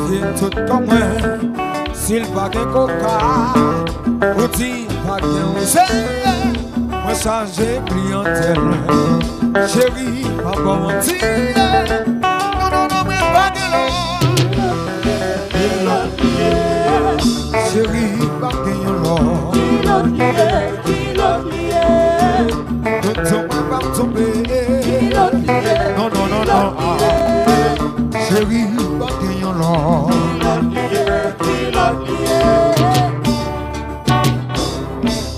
viens tout comme moi. S'il pas de coca, ou dit pas de oseille, moi ça j'ai clientèle. Chérie, pas pour mentir. Non, non, non, mais pas de l'or. Chérie, pas de l'or. Kilòt liye. Don't tombe, pas tomber. Kilòt liye. Non, non, non, non. Chérie, pas de l'or. Kilòt liye.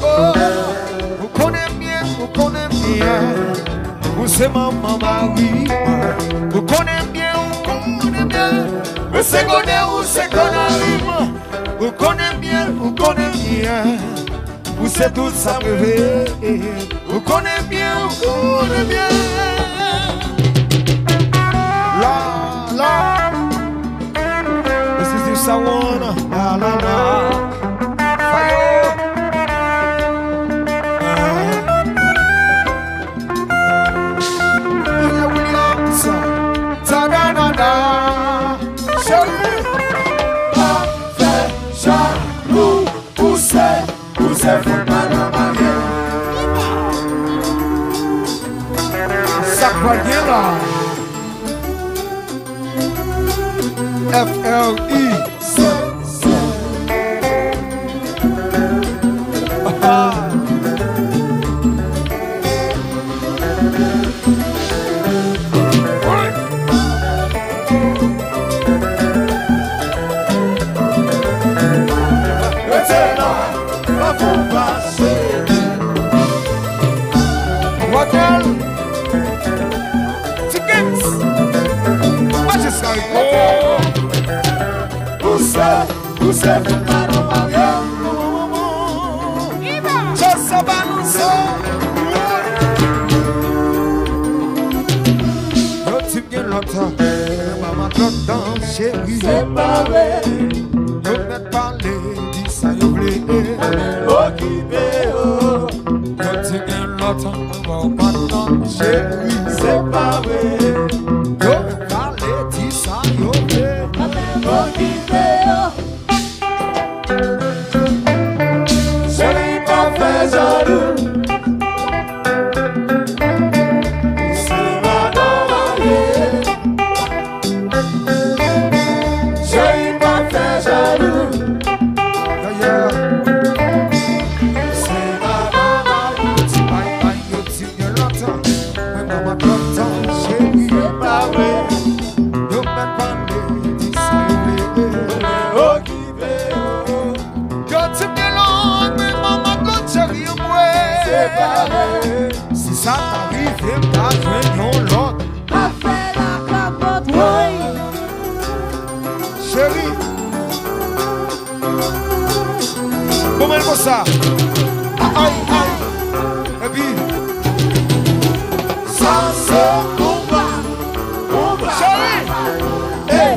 Oh, vous connaissez bien. Vous c'est maman Marie. Vous connaissez bien. Vous c'est connaît, vous c'est connaît. Vous connaissez bien. Vous c'est tout ça rêver. Vous connaissez bien. La la. This is the sound. La la la. Fire. F-L-E. Você fumaram alguém. Já balançou. Eu tive longtemps, maman longtemps chérie. Séparé. Eu me parler, dit ça eu voulait. Occupé. Eu tive longtemps, maman longtemps chérie. Séparé. Eu me parler, dit ça eu voulait. Occupé. Si ça t'arrive, pas joindre l'autre. A fait la capote, oui. Chérie, comment elle fait ça? Aïe, aïe. Et puis, ça c'est combat. Chérie, hey,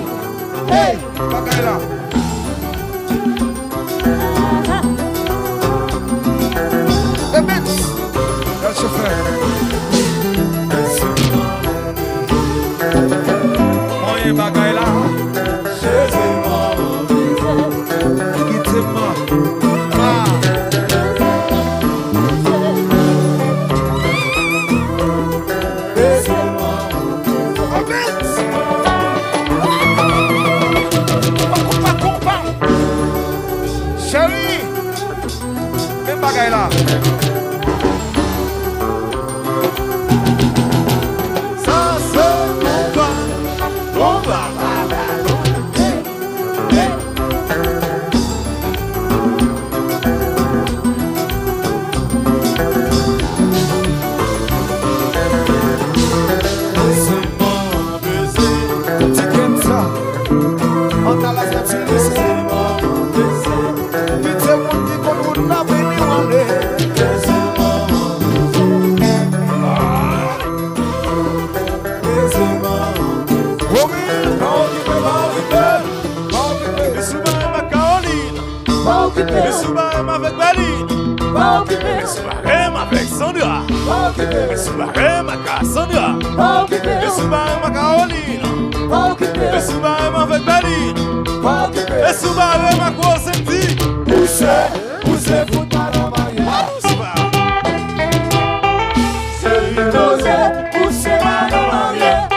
hey, bagaille là. Chauffeur. Moyen bagaille là. Quittez-moi. Chérie, même bagaille là. Avec Baline, avec Sandra, avec Cassandra, avec Caroline. E sou barem avec Baline. E sou barem a quoi senti. Poussez, vous pas dans ma gueule. C'est posé, poussez pas dans ma gueule.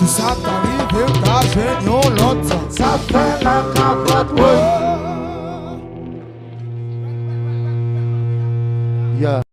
Ça t'arrive, t'as gêné l'autre. Ça fait la capote, Yeah.